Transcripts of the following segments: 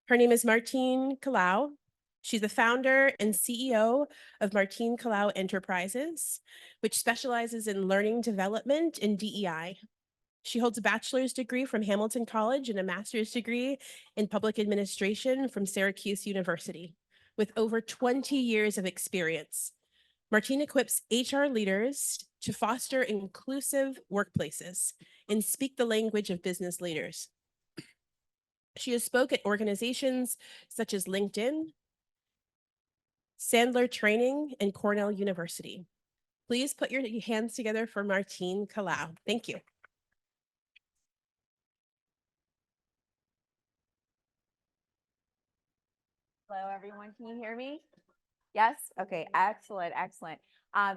Her name is Martine Kalau. She's the founder and CEO of Martine Kalau Enterprises, which specializes in learning development and DEI. She holds a bachelor's degree from Hamilton College and a master's degree in public administration from Syracuse University, with over 20 years of experience. Martine equips HR leaders to foster inclusive workplaces and speak the language of business leaders. She has spoken at organizations such as LinkedIn, Sandler Training, and Cornell University. Please put your hands together for Martine Kalau. Thank you. Hello, everyone. Can you hear me? Yes? Okay, excellent, excellent.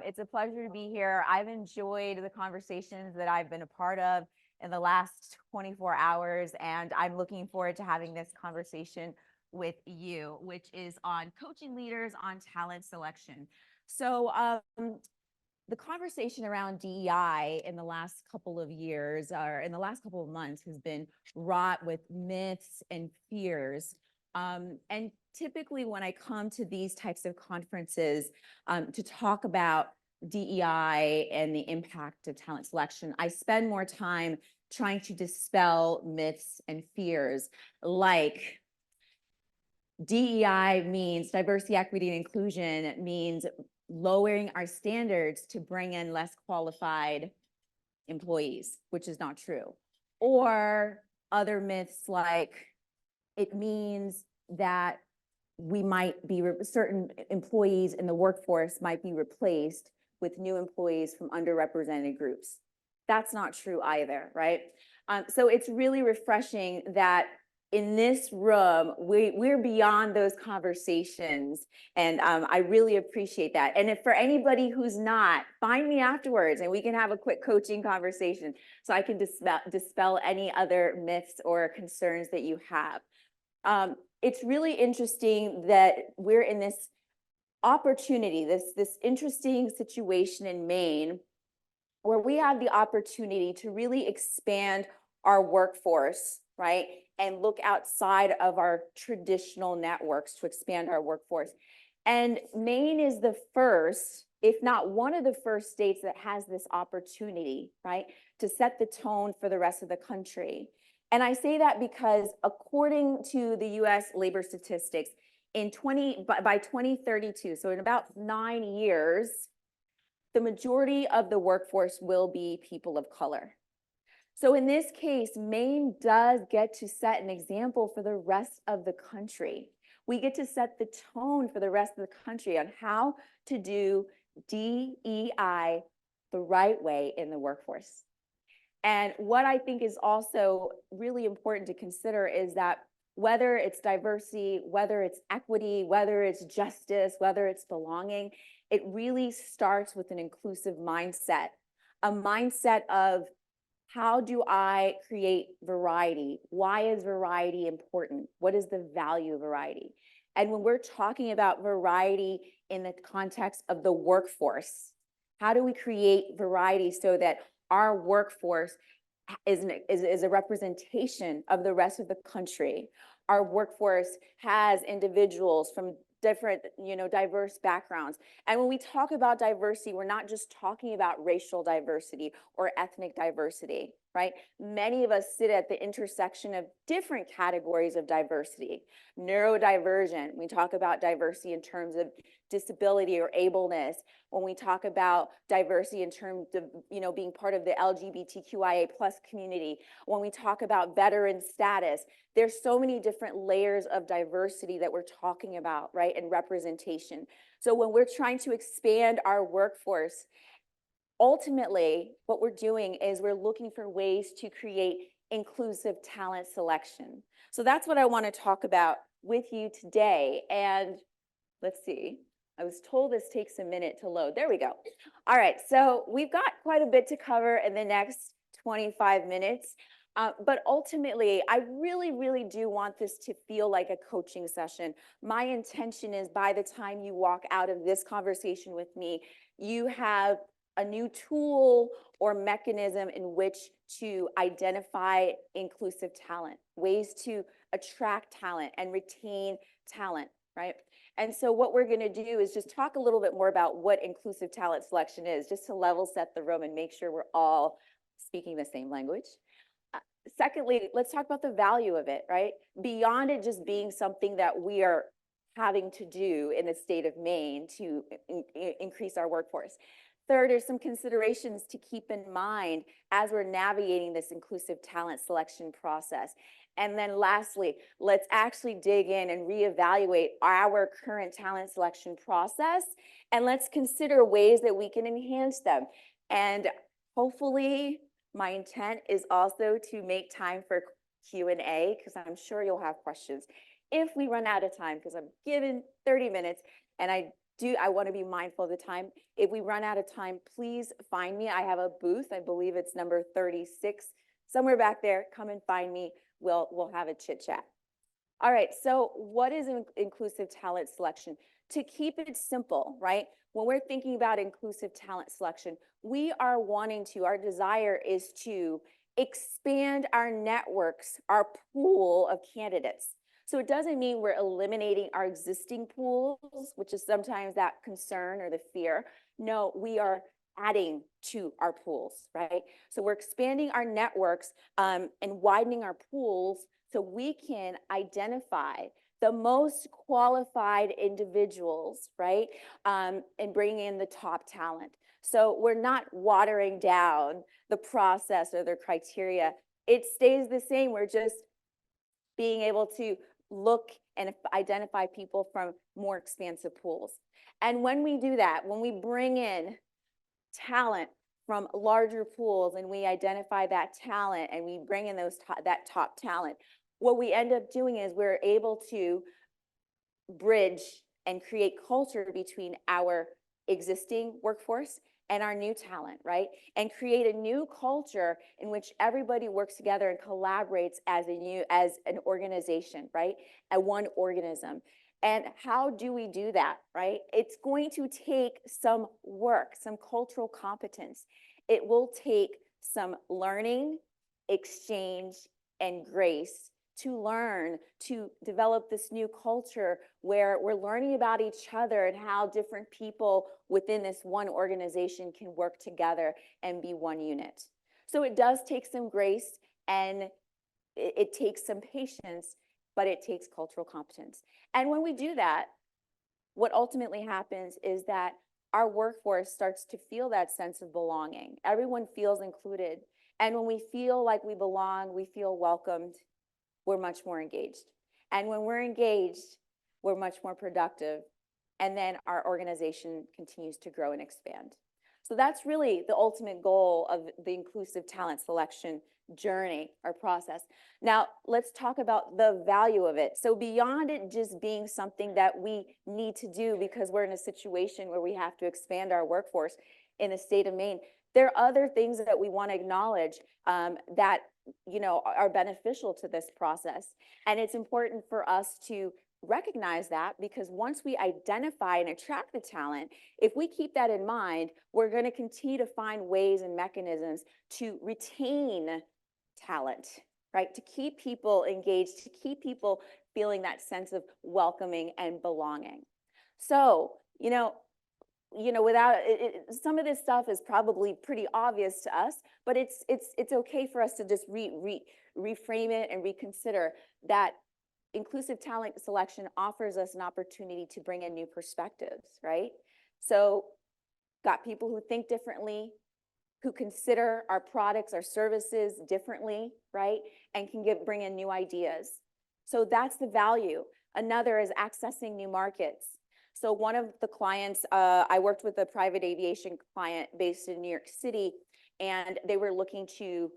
It's a pleasure to be here. I've enjoyed the conversations that I've been a part of in the last 24 hours, and I'm looking forward to having this conversation with you, which is on coaching leaders on talent selection. So the conversation around DEI in the last couple of years or in the last couple of months has been wrought with myths and fears. And typically when I come to these types of conferences to talk about DEI and the impact of talent selection, I spend more time trying to dispel myths and fears like DEI means diversity, equity, and inclusion means lowering our standards to bring in less qualified employees, which is not true. Or other myths like it means that we might be certain employees in the workforce might be replaced with new employees from underrepresented groups. That's not true either, right? So it's really refreshing that in this room, we're beyond those conversations. And I really appreciate that. And if for anybody who's not, find me afterwards and we can have a quick coaching conversation so I can dispel any other myths or concerns that you have. It's really interesting that we're in this opportunity, this interesting situation in Maine, where we have the opportunity to really expand our workforce, right? And look outside of our traditional networks to expand our workforce. And Maine is the first, if not one of the first states that has this opportunity, right? To set the tone for the rest of the country. And I say that because according to the US labor statistics, by 2032, so in about 9 years, the majority of the workforce will be people of color. So in this case, Maine does get to set an example for the rest of the country. We get to set the tone for the rest of the country on how to do DEI the right way in the workforce. And what I think is also really important to consider is that whether it's diversity, whether it's equity, whether it's justice, whether it's belonging, it really starts with an inclusive mindset, a mindset of how do I create variety? Why is variety important? What is the value of variety? And when we're talking about variety in the context of the workforce, how do we create variety so that our workforce is a representation of the rest of the country? Our workforce has individuals from different, diverse backgrounds. And when we talk about diversity, we're not just talking about racial diversity or ethnic diversity, right? Many of us sit at the intersection of different categories of diversity. Neurodivergent, we talk about diversity in terms of disability or ableness. When we talk about diversity in terms of, being part of the LGBTQIA+ community, when we talk about veteran status, there's so many different layers of diversity that we're talking about, right? And representation. So when we're trying to expand our workforce, ultimately, what we're doing is we're looking for ways to create inclusive talent selection. So that's what I want to talk about with you today. And let's see. I was told this takes a minute to load. There we go. All right, so we've got quite a bit to cover in the next 25 minutes. But ultimately, I really, really do want this to feel like a coaching session. My intention is by the time you walk out of this conversation with me, you have a new tool or mechanism in which to identify inclusive talent, ways to attract talent and retain talent, right? And so what we're going to do is just talk a little bit more about what inclusive talent selection is, just to level set the room and make sure we're all speaking the same language. Secondly, let's talk about the value of it, right? Beyond it just being something that we are having to do in the state of Maine to increase our workforce. Third, there's some considerations to keep in mind as we're navigating this inclusive talent selection process. And then lastly, let's actually dig in and reevaluate our current talent selection process, and let's consider ways that we can enhance them. And hopefully, my intent is also to make time for Q&A, because I'm sure you'll have questions. If we run out of time, because I'm given 30 minutes, and I want to be mindful of the time. If we run out of time, please find me. I have a booth. I believe it's number 36, somewhere back there. Come and find me. We'll have a chit chat. All right. So what is inclusive talent selection? To keep it simple, right? When we're thinking about inclusive talent selection, our desire is to expand our networks, our pool of candidates. So it doesn't mean we're eliminating our existing pools, which is sometimes that concern or the fear. No, we are adding to our pools, right? So we're expanding our networks and widening our pools so we can identify the most qualified individuals, right? And bring in the top talent. So we're not watering down the process or their criteria. It stays the same. We're just being able to look and identify people from more expansive pools. And when we do that, when we bring in talent from larger pools and we identify that talent and we bring in that top talent, what we end up doing is we're able to bridge and create culture between our existing workforce and our new talent, right? And create a new culture in which everybody works together and collaborates as an organization, right? As one organism. And how do we do that, right? It's going to take some work, some cultural competence. It will take some learning, exchange, and grace to learn, to develop this new culture where we're learning about each other and how different people within this one organization can work together and be one unit. So it does take some grace and it takes some patience, but it takes cultural competence. And when we do that, what ultimately happens is that our workforce starts to feel that sense of belonging. Everyone feels included. And when we feel like we belong, we feel welcomed, we're much more engaged. And when we're engaged, we're much more productive. And then our organization continues to grow and expand. So that's really the ultimate goal of the inclusive talent selection journey or process. Now, let's talk about the value of it. So beyond it just being something that we need to do because we're in a situation where we have to expand our workforce in the state of Maine, there are other things that we want to acknowledge that are beneficial to this process. And it's important for us to recognize that, because once we identify and attract the talent, if we keep that in mind, we're going to continue to find ways and mechanisms to retain talent, right? To keep people engaged, to keep people feeling that sense of welcoming and belonging. So, without some of this stuff is probably pretty obvious to us, but it's okay for us to just reframe it and reconsider that inclusive talent selection offers us an opportunity to bring in new perspectives, right? So got people who think differently, who consider our products, our services differently, right? And can bring in new ideas. So that's the value. Another is accessing new markets. So one of the clients, I worked with a private aviation client based in New York City, and they were looking to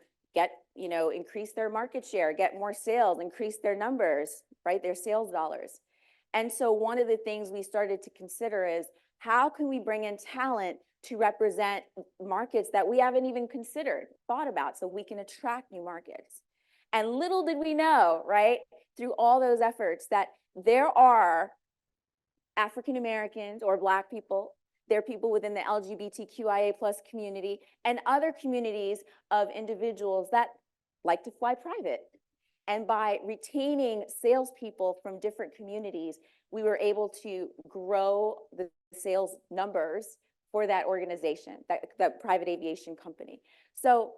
increase their market share, get more sales, increase their numbers, right? Their sales dollars. And so one of the things we started to consider is how can we bring in talent to represent markets that we haven't even thought about, so we can attract new markets. And little did we know, right, through all those efforts, that there are African Americans or Black people, there are people within the LGBTQIA+ community and other communities of individuals that like to fly private. And by retaining salespeople from different communities, we were able to grow the sales numbers for that organization, that private aviation company. So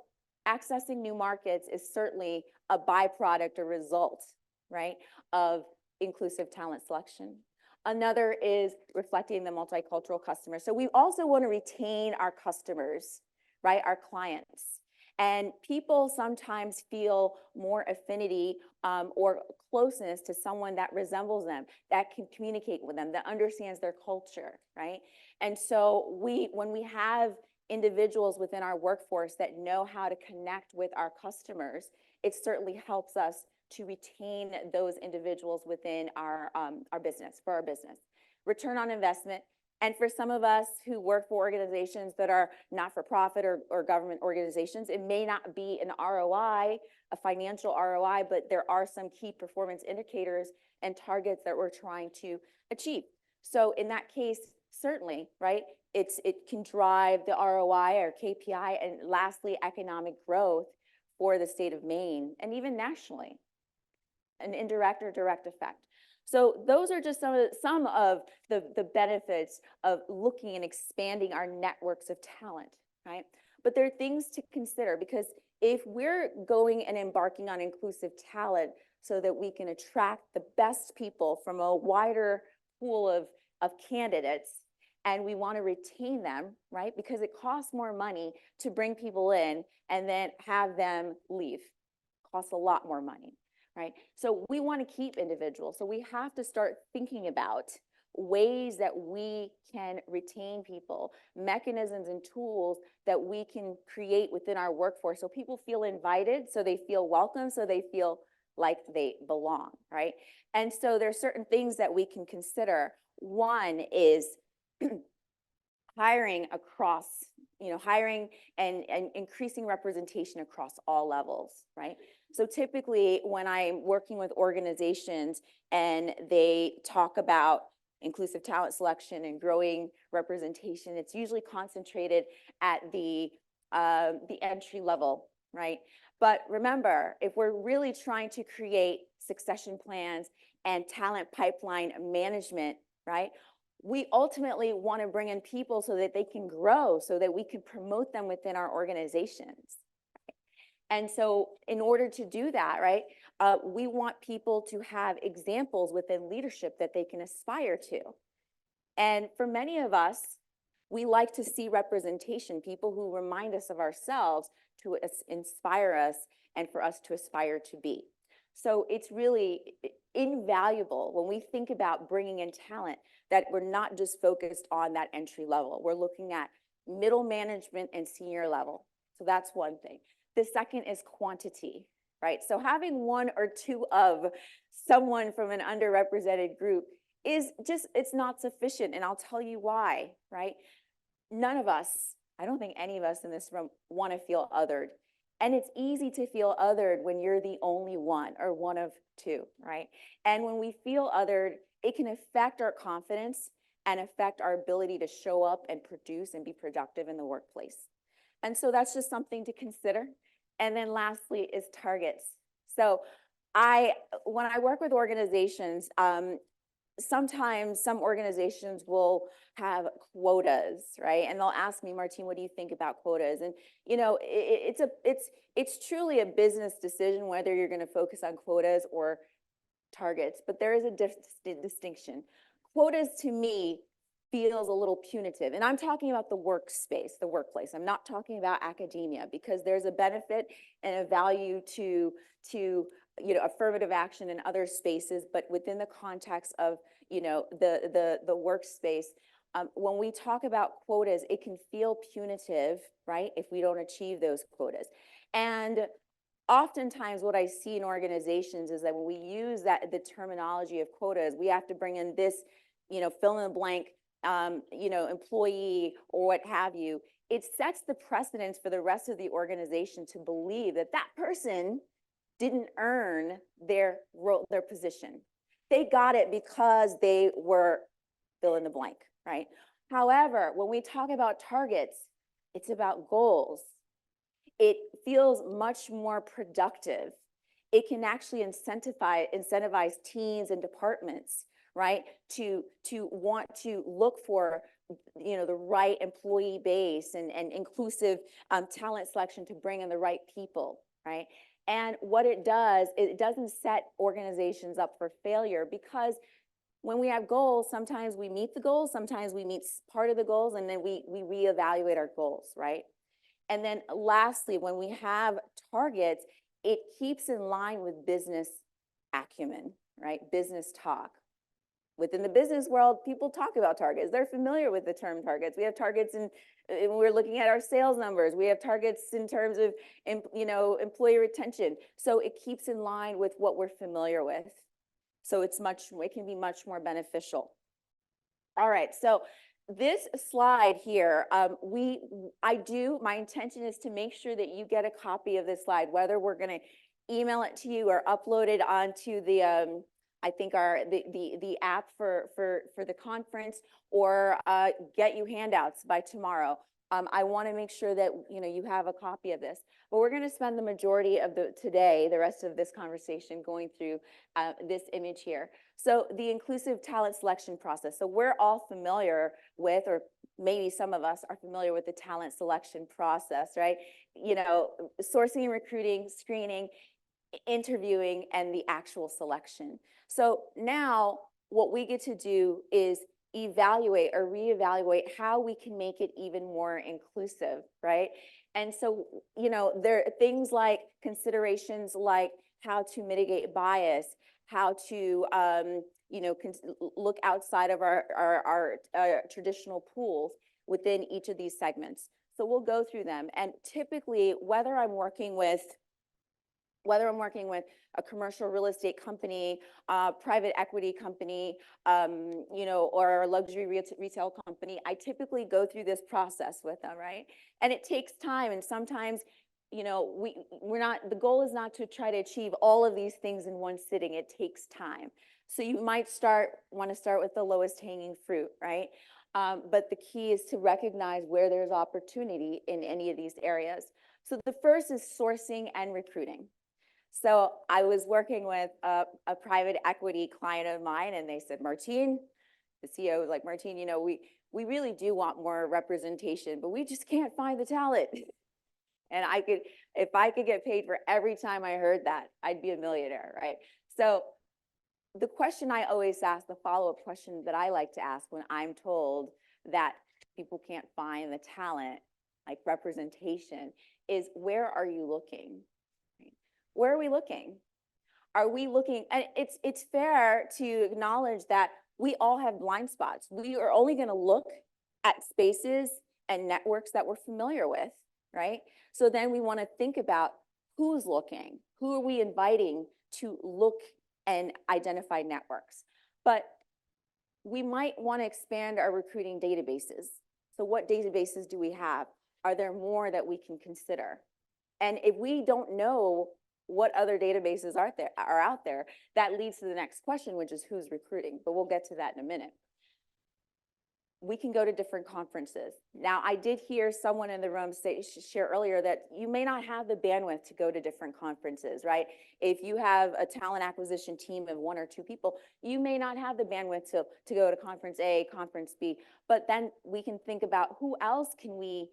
accessing new markets is certainly a byproduct or result, right, of inclusive talent selection. Another is reflecting the multicultural customer. So we also want to retain our customers, right, our clients. And people sometimes feel more affinity or closeness to someone that resembles them, that can communicate with them, that understands their culture, right? And so when we have individuals within our workforce that know how to connect with our customers, it certainly helps us to retain those individuals within our business, for our business. Return on investment. And for some of us who work for organizations that are not-for-profit or government organizations, it may not be an ROI, a financial ROI, but there are some key performance indicators and targets that we're trying to achieve. So in that case, certainly, right, it can drive the ROI or KPI, and lastly, economic growth for the state of Maine and even nationally, an indirect or direct effect. So those are just some of the benefits of looking and expanding our networks of talent, right? But there are things to consider, because if we're going and embarking on inclusive talent so that we can attract the best people from a wider pool of candidates, and we want to retain them, right? Because it costs more money to bring people in and then have them leave. It costs a lot more money. Right? So we want to keep individuals. So we have to start thinking about ways that we can retain people, mechanisms and tools that we can create within our workforce so people feel invited, so they feel welcome, so they feel like they belong, right? And so there's certain things that we can consider. One is hiring across, hiring and increasing representation across all levels, right? So typically when I'm working with organizations and they talk about inclusive talent selection and growing representation, it's usually concentrated at the entry level, right? But remember, if we're really trying to create succession plans and talent pipeline management, right, we ultimately want to bring in people so that they can grow, so that we can promote them within our organizations. And so in order to do that, right, we want people to have examples within leadership that they can aspire to. And for many of us, we like to see representation, people who remind us of ourselves, to inspire us and for us to aspire to be. So it's really invaluable when we think about bringing in talent that we're not just focused on that entry level. We're looking at middle management and senior level. So that's one thing. The second is quantity, right? So having one or two of someone from an underrepresented group is just, it's not sufficient. And I'll tell you why, right? None of us, I don't think any of us in this room want to feel othered. And it's easy to feel othered when you're the only one or one of two, right? And when we feel othered, it can affect our confidence and affect our ability to show up and produce and be productive in the workplace. And so that's just something to consider. And then lastly is targets. So when I work with organizations, sometimes some organizations will have quotas, right? And they'll ask me, Martine, what do you think about quotas? And it's truly a business decision whether you're going to focus on quotas or targets, but there is a distinction. Quotas to me feels a little punitive. And I'm talking about the workspace, the workplace. I'm not talking about academia, because there's a benefit and a value to affirmative action in other spaces, but within the context of the workspace, when we talk about quotas, it can feel punitive, right, if we don't achieve those quotas. And oftentimes what I see in organizations is that when we use the terminology of quotas, we have to bring in this, fill in the blank, employee or what have you. It sets the precedence for the rest of the organization to believe that that person didn't earn their role, their position. They got it because they were fill in the blank, right? However, when we talk about targets, it's about goals. It feels much more productive it can actually incentivize teams and departments, right, to want to look for, the right employee base and inclusive talent selection to bring in the right people, right? And what it does, it doesn't set organizations up for failure, because when we have goals, sometimes we meet the goals, sometimes we meet part of the goals, and then we reevaluate our goals, right? And then lastly, when we have targets, it keeps in line with business acumen, right? Business talk. Within the business world, people talk about targets. They're familiar with the term targets. We have targets and we're looking at our sales numbers. We have targets in terms of, employee retention. So it keeps in line with what we're familiar with. So it can be much more beneficial. All right, so this slide here, my intention is to make sure that you get a copy of this slide, whether we're going to email it to you or upload it onto the, I think the app for the conference, or get you handouts by tomorrow. I want to make sure that you have a copy of this. But we're going to spend the majority of the rest of this conversation going through this image here. So the inclusive talent selection process. So we're all familiar with, or maybe some of us are familiar with, the talent selection process, right? Sourcing and recruiting, screening, interviewing, and the actual selection. So now what we get to do is evaluate or reevaluate how we can make it even more inclusive, right? And so, there are things like considerations like how to mitigate bias, how to, look outside of our traditional pools within each of these segments. So we'll go through them. And typically, whether I'm working with a commercial real estate company, private equity company, or a luxury retail company, I typically go through this process with them, right? And it takes time. And sometimes, the goal is not to try to achieve all of these things in one sitting. It takes time. So you might want to start with the lowest hanging fruit, right? But the key is to recognize where there's opportunity in any of these areas. So the first is sourcing and recruiting. So I was working with a private equity client of mine, and they said, Martine, the CEO was like, Martine, we really do want more representation, but we just can't find the talent. And if I could get paid for every time I heard that, I'd be a millionaire, right? So the question I always ask, the follow-up question that I like to ask when I'm told that people can't find the talent, like representation, is where are you looking? Where are we looking? Are we looking? And it's fair to acknowledge that we all have blind spots. We are only going to look at spaces and networks that we're familiar with, right? So then we want to think about who's looking, who are we inviting to look and identify networks. But we might want to expand our recruiting databases. So what databases do we have? Are there more that we can consider? And if we don't know what other databases are out there, that leads to the next question, which is who's recruiting. But we'll get to that in a minute. We can go to different conferences. Now, I did hear someone in the room share earlier that you may not have the bandwidth to go to different conferences, right? If you have a talent acquisition team of 1 or 2 people, you may not have the bandwidth to go to conference A, conference B. But then we can think about who else can we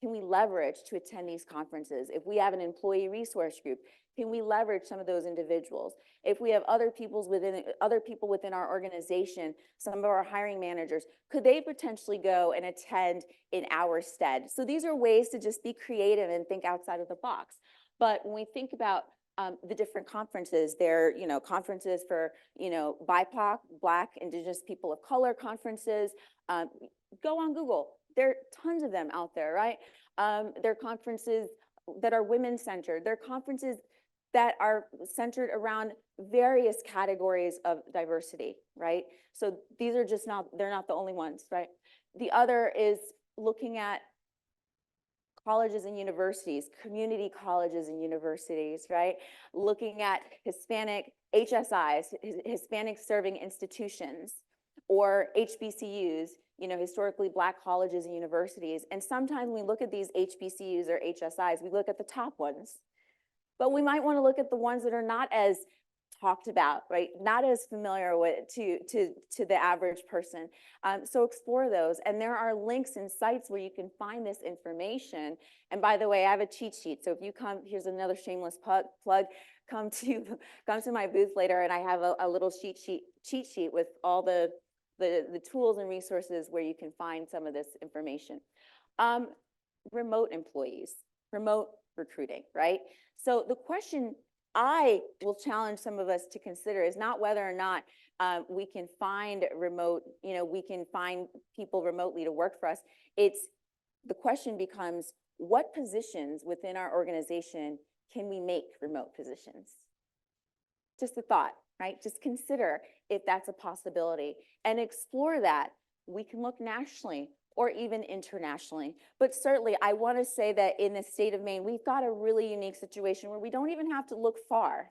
leverage to attend these conferences? If we have an employee resource group, can we leverage some of those individuals? If we have other people within our organization, some of our hiring managers, could they potentially go and attend in our stead? So these are ways to just be creative and think outside of the box. But when we think about the different conferences, there are conferences for BIPOC, Black, Indigenous people of color conferences. Go on Google. There are tons of them out there, right? There are conferences that are women-centered. There are conferences that are centered around various categories of diversity, right? So these are they're not the only ones, right? The other is looking at colleges and universities, community colleges and universities, right? Looking at Hispanic HSIs, Hispanic serving institutions, or HBCUs, historically Black colleges and universities. And sometimes when we look at these HBCUs or HSIs, we look at the top ones, But we might want to look at the ones that are not as talked about, right? Not as familiar with to the average person. So explore those. And there are links and sites where you can find this information. And by the way, I have a cheat sheet. So if you come, here's another shameless plug, come to my booth later, and I have a little cheat sheet with all the tools and resources where you can find some of this information. Remote employees, remote recruiting, right? So the question I will challenge some of us to consider is not whether or not we can find remote, we can find people remotely to work for us. The question becomes, what positions within our organization can we make remote positions? Just a thought, right? Just consider if that's a possibility and explore that. We can look nationally or even internationally. But certainly, I want to say that in the state of Maine, we've got a really unique situation where we don't even have to look far,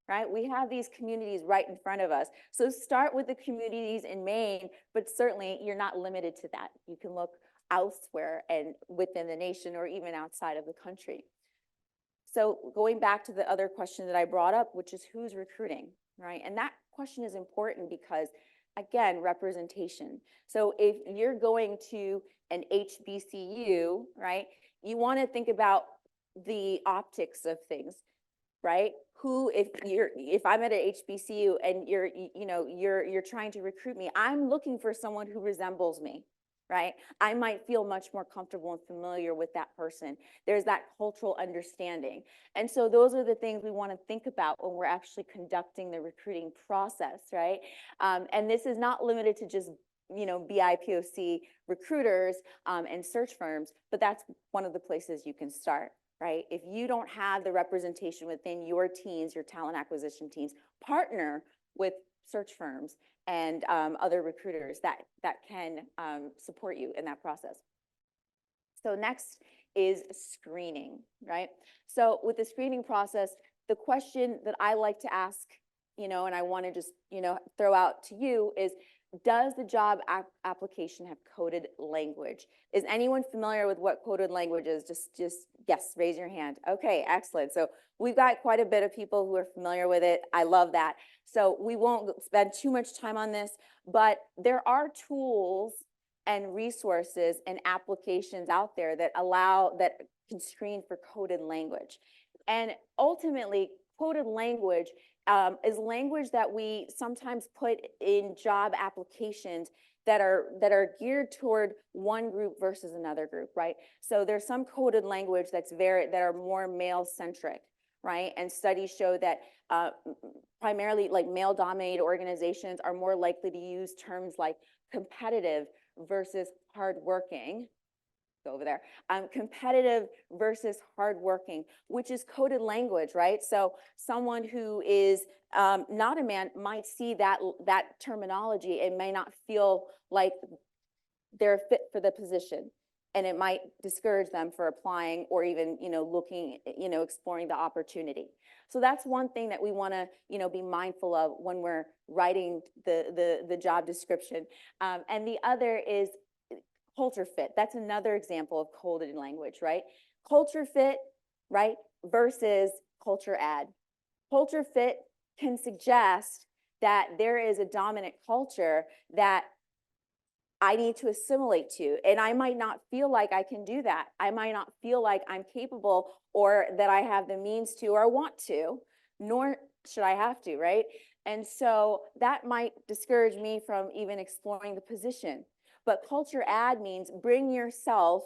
right? We have these communities right in front of us. So start with the communities in Maine, but certainly you're not limited to that. You can look elsewhere and within the nation or even outside of the country. So going back to the other question that I brought up, which is who's recruiting, right? And that question is important because, again, representation. So if you're going to an HBCU, right, you want to think about the optics of things, right? If I'm at an HBCU and you're trying to recruit me, I'm looking for someone who resembles me, right? I might feel much more comfortable and familiar with that person. There's that cultural understanding. And so those are the things we want to think about when we're actually conducting the recruiting process, right? And this is not limited to just BIPOC recruiters and search firms, but that's one of the places you can start, right? If you don't have the representation within your teams, your talent acquisition teams, partner with search firms and other recruiters that can support you in that process. So next is screening, right? So with the screening process, the question that I like to ask, and I want to just, throw out to you is, does the job application have coded language? Is anyone familiar with what coded language is? Just yes, raise your hand. Okay, excellent. So we've got quite a bit of people who are familiar with it. I love that. So we won't spend too much time on this, but there are tools and resources and applications out there that can screen for coded language. And ultimately, coded language is language that we sometimes put in job applications that are geared toward one group versus another group, right? So there's some coded language that are more male centric, right? And studies show that primarily like male dominated organizations are more likely to use terms like competitive versus hardworking. Over there, competitive versus hardworking, which is coded language, right? So someone who is not a man might see that terminology and may not feel like they're fit for the position, and it might discourage them for applying or even looking, exploring the opportunity. So that's one thing that we want to be mindful of when we're writing the job description, and the other is culture fit. That's another example of coded language, right? Culture fit, right, versus culture add. Culture fit can suggest that there is a dominant culture that I need to assimilate to, and I might not feel like I can do that. I might not feel like I'm capable or that I have the means to or want to, nor should I have to, right? And so that might discourage me from even exploring the position. But culture add means bring yourself,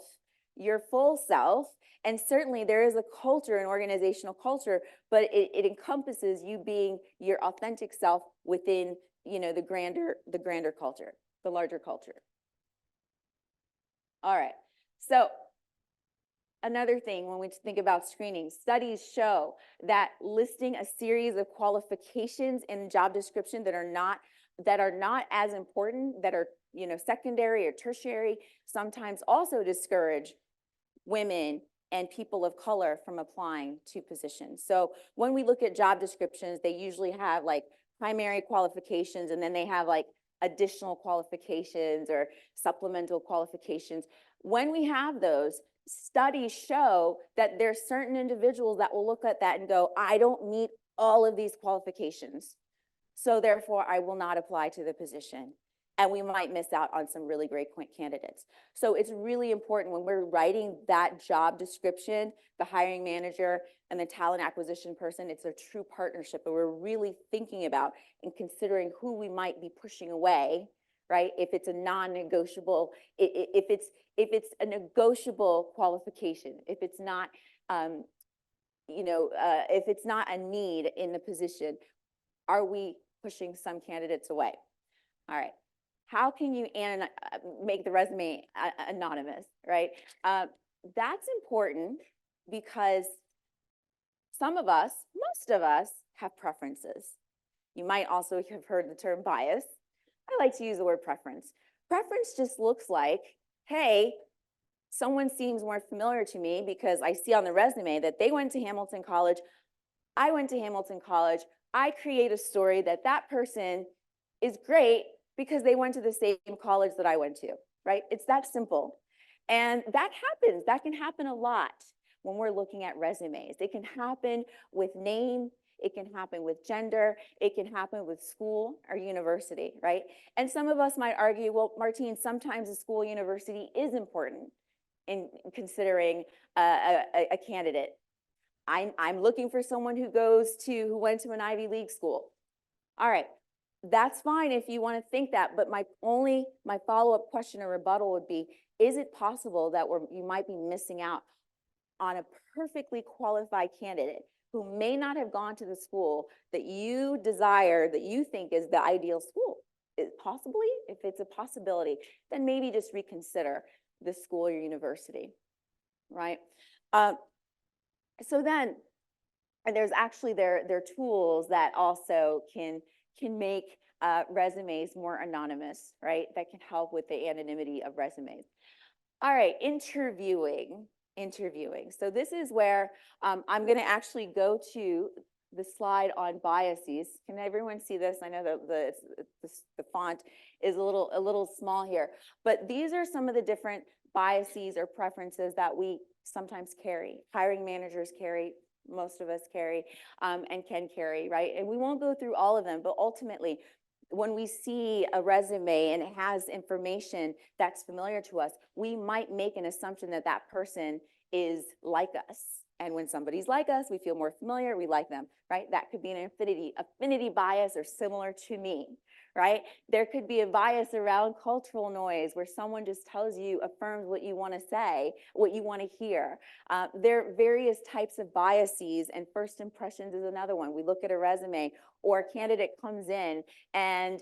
your full self, and certainly there is a culture, an organizational culture, but it encompasses you being your authentic self within, the grander culture, the larger culture. All right, so another thing when we think about screening, studies show that listing a series of qualifications in job description that are not as important, that are secondary or tertiary, sometimes also discourage women and people of color from applying to positions. So when we look at job descriptions, they usually have like primary qualifications, and then they have like additional qualifications or supplemental qualifications. When we have those, studies show that there's certain individuals that will look at that and go, I don't meet all of these qualifications, so therefore I will not apply to the position. And we might miss out on some really great candidates. So it's really important when we're writing that job description, the hiring manager and the talent acquisition person, it's a true partnership, but we're really thinking about and considering who we might be pushing away, right? If it's a non-negotiable, if it's a negotiable qualification, if it's not, if it's not a need in the position, are we pushing some candidates away? All right. How can you make the resume anonymous, right? That's important because some of us, most of us, have preferences. You might also have heard the term bias. I like to use the word preference. Preference just looks like, hey, someone seems more familiar to me because I see on the resume that they went to Hamilton College. I went to Hamilton College. I create a story that that person is great because they went to the same college that I went to, right? It's that simple. And that happens. That can happen a lot when we're looking at resumes. It can happen with name. It can happen with gender. It can happen with school or university, right? And some of us might argue, well, Martine, sometimes a school university is important in considering a candidate. I'm looking for someone who went to an Ivy League school. All right, that's fine if you want to think that, but my follow-up question or rebuttal would be, is it possible that you might be missing out on a perfectly qualified candidate who may not have gone to the school that you desire, that you think is the ideal school? Possibly, if it's a possibility, then maybe just reconsider the school or university, right? So then, and there's actually there are tools that also can make resumes more anonymous, right? That can help with the anonymity of resumes. All right, interviewing. So this is where I'm going to actually go to the slide on biases. Can everyone see this? I know that the font is a little small here, but these are some of the different biases or preferences that we sometimes carry. Hiring managers carry, most of us carry, and can carry, right? And we won't go through all of them, but ultimately, when we see a resume and it has information that's familiar to us, we might make an assumption that that person is like us. And when somebody's like us, we feel more familiar, we like them, right? That could be an affinity bias or similar to me, right? There could be a bias around cultural noise where someone just tells you, affirms what you want to say, what you want to hear. There are various types of biases, and first impressions is another one. We look at a resume or a candidate comes in and,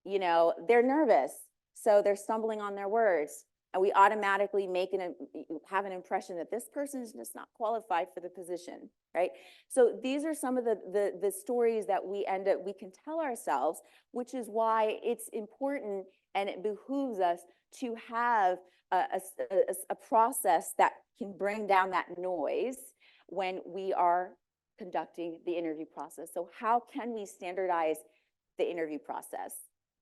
they're nervous, so they're stumbling on their words. And we automatically have an impression that this person is just not qualified for the position, right? So these are some of the stories that we can tell ourselves, which is why it's important and it behooves us to have a process that can bring down that noise when we are conducting the interview process. So how can we standardize the interview process?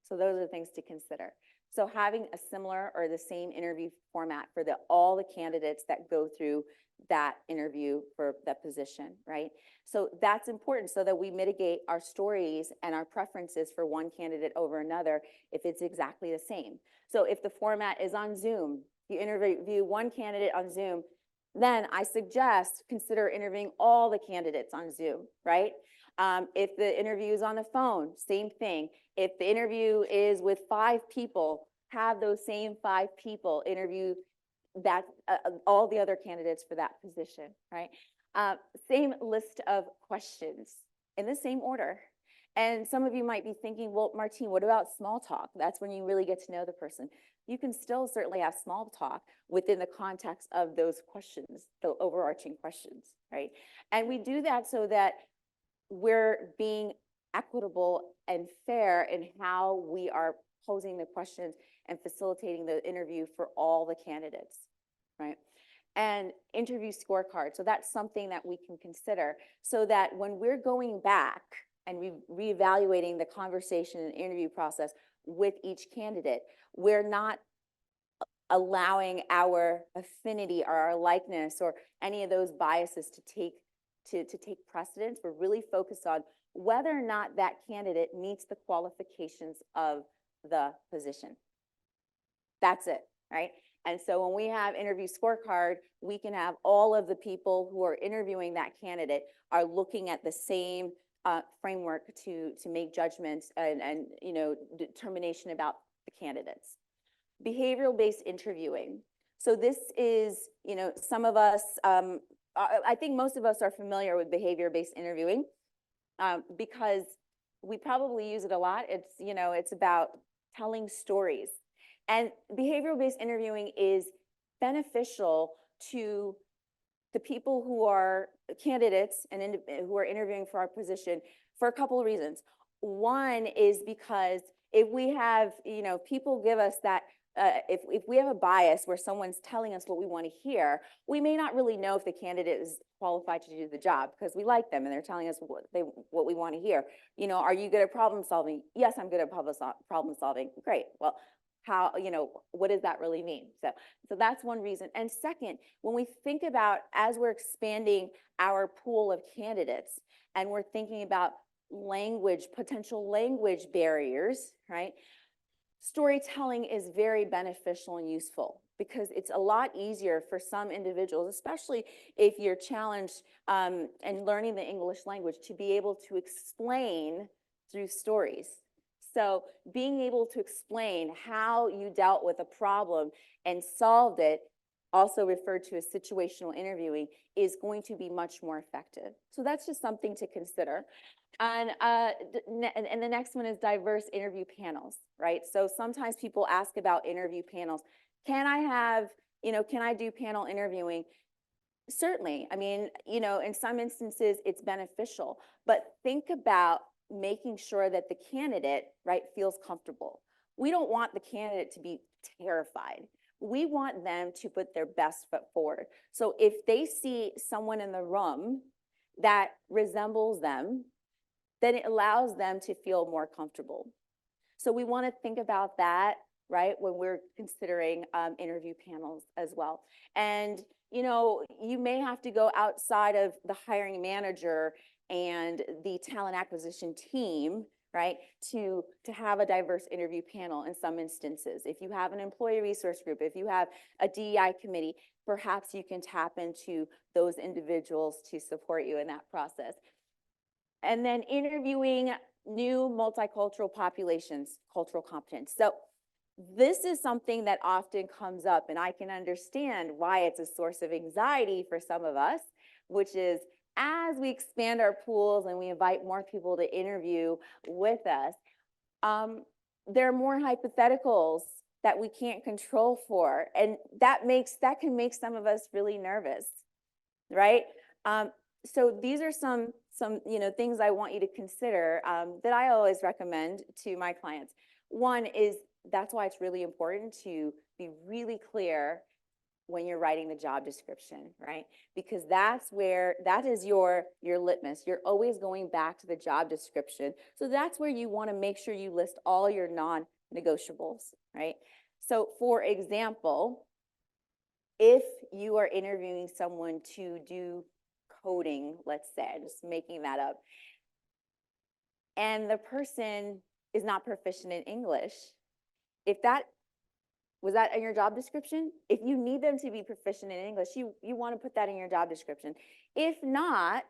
So those are the things to consider. So having a similar or the same interview format for all the candidates that go through that interview for that position, right? So that's important so that we mitigate our stories and our preferences for one candidate over another if it's exactly the same. So if the format is on Zoom, you interview one candidate on Zoom, then I suggest consider interviewing all the candidates on Zoom, right? If the interview is on the phone, same thing. If the interview is with 5 people, have those same 5 people interview all the other candidates for that position, right? Same list of questions in the same order. And some of you might be thinking, well, Martine, what about small talk? That's when you really get to know the person. You can still certainly have small talk within the context of those questions, the overarching questions, right? And we do that so that we're being equitable and fair in how we are posing the questions and facilitating the interview for all the candidates, right? And interview scorecard. So that's something that we can consider so that when we're going back and reevaluating the conversation and interview process with each candidate, we're not allowing our affinity or our likeness or any of those biases to take precedence. We're really focused on whether or not that candidate meets the qualifications of the position. That's it, right? And so when we have interview scorecard, we can have all of the people who are interviewing that candidate are looking at the same framework to make judgments and determination about the candidates. Behavioral-based interviewing. So this is, some of us, I think most of us are familiar with behavior-based interviewing because we probably use it a lot. It's about telling stories. And behavioral-based interviewing is beneficial to the people who are candidates and who are interviewing for our position for a couple of reasons. One is because if we have, people give us that, if we have a bias where someone's telling us what we want to hear, we may not really know if the candidate is qualified to do the job because we like them and they're telling us what we want to hear. Are you good at problem solving? Yes, I'm good at problem solving. Great. Well, how, what does that really mean? So that's one reason. And second, when we think about, as we're expanding our pool of candidates and we're thinking about potential language barriers, right? Storytelling is very beneficial and useful because it's a lot easier for some individuals, especially if you're challenged and learning the English language, to be able to explain through stories. So being able to explain how you dealt with a problem and solved it, also referred to as situational interviewing, is going to be much more effective. So that's just something to consider. And the next one is diverse interview panels, right? So sometimes people ask about interview panels. Can I do panel interviewing? Certainly. I mean, in some instances it's beneficial, but think about making sure that the candidate, right, feels comfortable. We don't want the candidate to be terrified. We want them to put their best foot forward. So if they see someone in the room that resembles them, then it allows them to feel more comfortable. So we want to think about that, right, when we're considering interview panels as well. And, you may have to go outside of the hiring manager and the talent acquisition team, right, to have a diverse interview panel in some instances. If you have an employee resource group, if you have a DEI committee, perhaps you can tap into those individuals to support you in that process. And then interviewing new multicultural populations, cultural competence. So this is something that often comes up, and I can understand why it's a source of anxiety for some of us, which is as we expand our pools and we invite more people to interview with us, there are more hypotheticals that we can't control for, and that can make some of us really nervous, right? So these are some things I want you to consider that I always recommend to my clients. One is, that's why it's really important to be really clear when you're writing the job description, right? Because that is your litmus. You're always going back to the job description. So that's where you want to make sure you list all your non-negotiables, right? So for example, if you are interviewing someone to do coding, let's say, I'm just making that up, and the person is not proficient in English, was that in your job description? If you need them to be proficient in English, you want to put that in your job description. If not,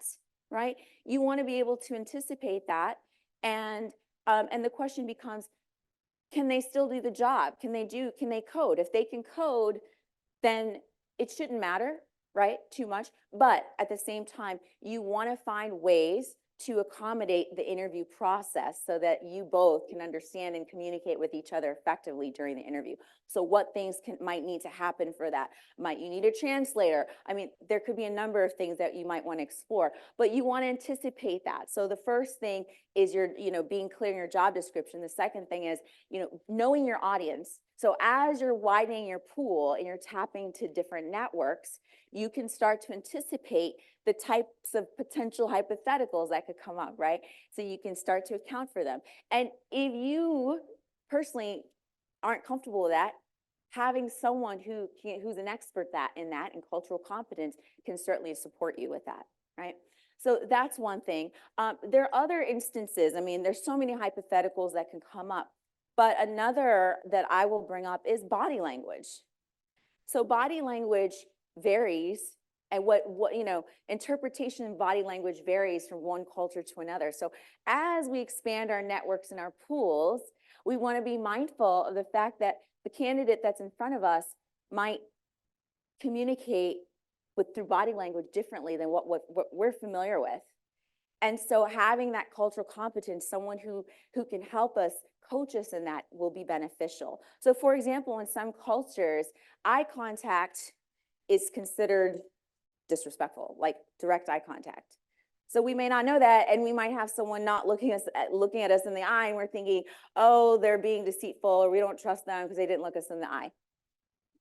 right, you want to be able to anticipate that, and the question becomes, can they still do the job? Can they code? If they can code, then it shouldn't matter, right, too much. But at the same time, you want to find ways to accommodate the interview process so that you both can understand and communicate with each other effectively during the interview. So what things might need to happen for that? Might you need a translator? I mean, there could be a number of things that you might want to explore, but you want to anticipate that. So the first thing is being clear in your job description. The second thing is, knowing your audience. So as you're widening your pool and you're tapping to different networks, you can start to anticipate the types of potential hypotheticals that could come up, right? So you can start to account for them. And if you personally aren't comfortable with that, having someone who's an expert in that and cultural competence can certainly support you with that, right? So that's one thing. There are other instances. I mean, there's so many hypotheticals that can come up, but another that I will bring up is body language. So body language varies, and interpretation of body language varies from one culture to another. So as we expand our networks and our pools, we want to be mindful of the fact that the candidate that's in front of us might communicate through body language differently than what we're familiar with. And so having that cultural competence, someone who can help us, coach us in that, will be beneficial. So for example, in some cultures, eye contact is considered disrespectful, like direct eye contact. So we may not know that, and we might have someone not looking at us in the eye, and we're thinking, oh, they're being deceitful, or we don't trust them because they didn't look us in the eye,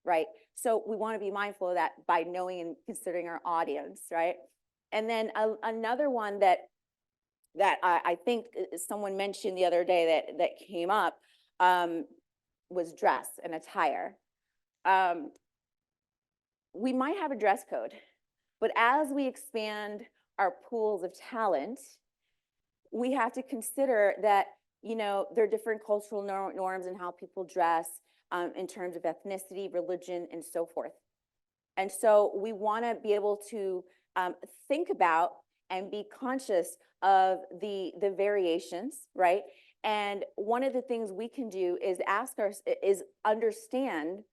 right? So we want to be mindful of that by knowing and considering our audience, right? And then another one that I think someone mentioned the other day that came up was dress and attire. We might have a dress code, but as we expand our pools of talent, we have to consider that, there are different cultural norms in how people dress in terms of ethnicity, religion, and so forth. And so we want to be able to think about and be conscious of the variations, right? And one of the things we can do is understand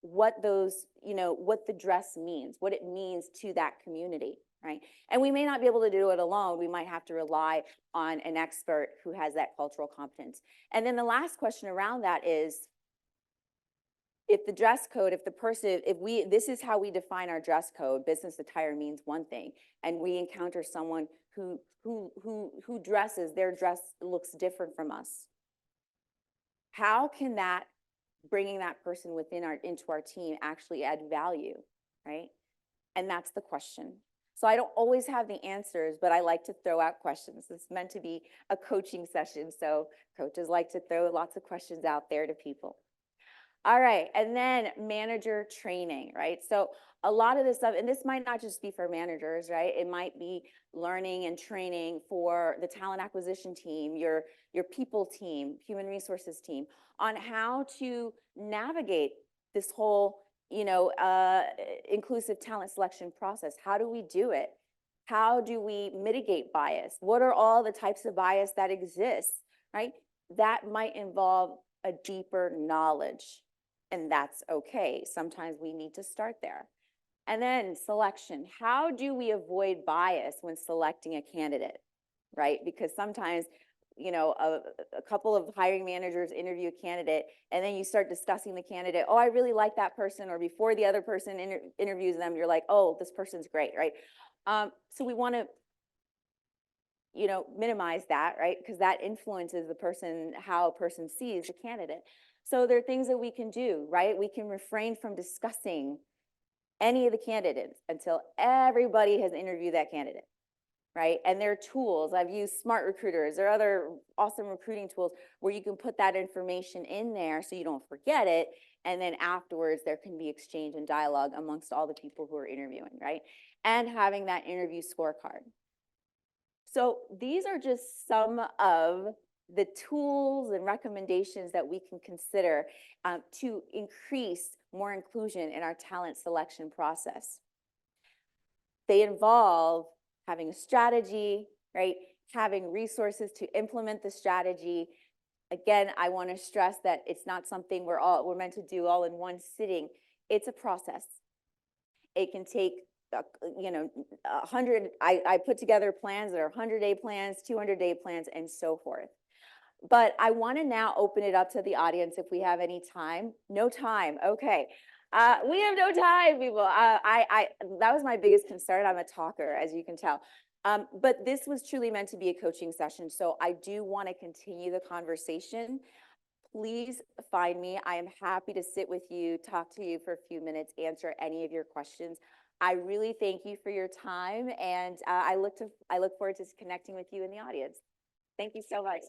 what what the dress means, what it means to that community, right? And we may not be able to do it alone. We might have to rely on an expert who has that cultural competence. And then the last question around that is, if the dress code, this is how we define our dress code, business attire means one thing, and we encounter someone who dresses, their dress looks different from us. How can that, bringing that person into our team, actually add value, right? And that's the question. So I don't always have the answers, but I like to throw out questions. It's meant to be a coaching session, so coaches like to throw lots of questions out there to people. All right, and then manager training, right? So a lot of this stuff, and this might not just be for managers, right? It might be learning and training for the talent acquisition team, your people team, human resources team, on how to navigate this whole, inclusive talent selection process. How do we do it? How do we mitigate bias? What are all the types of bias that exist, right? That might involve a deeper knowledge. And that's okay. Sometimes we need to start there. And then selection. How do we avoid bias when selecting a candidate, right? Because sometimes, a couple of hiring managers interview a candidate, and then you start discussing the candidate. Oh, I really like that person. Or before the other person interviews them, you're like, oh, this person's great, right? So we want to minimize that, right? Because that influences how a person sees the candidate. So there are things that we can do, right? We can refrain from discussing any of the candidates until everybody has interviewed that candidate, right? And there are tools. I've used Smart Recruiters. There are other awesome recruiting tools where you can put that information in there so you don't forget it. And then afterwards, there can be exchange and dialogue amongst all the people who are interviewing, right? And having that interview scorecard. So these are just some of the tools and recommendations that we can consider to increase more inclusion in our talent selection process. They involve having a strategy, right? Having resources to implement the strategy. Again, I want to stress that it's not something we're meant to do all in one sitting. It's a process. It can take 100, I put together plans that are 100-day plans, 200-day plans, and so forth. But I want to now open it up to the audience if we have any time. No time. Okay. We have no time, people. That was my biggest concern. I'm a talker, as you can tell. But this was truly meant to be a coaching session. So I do want to continue the conversation. Please find me. I am happy to sit with you, talk to you for a few minutes, answer any of your questions. I really thank you for your time, and I look forward to connecting with you in the audience. Thank you so much.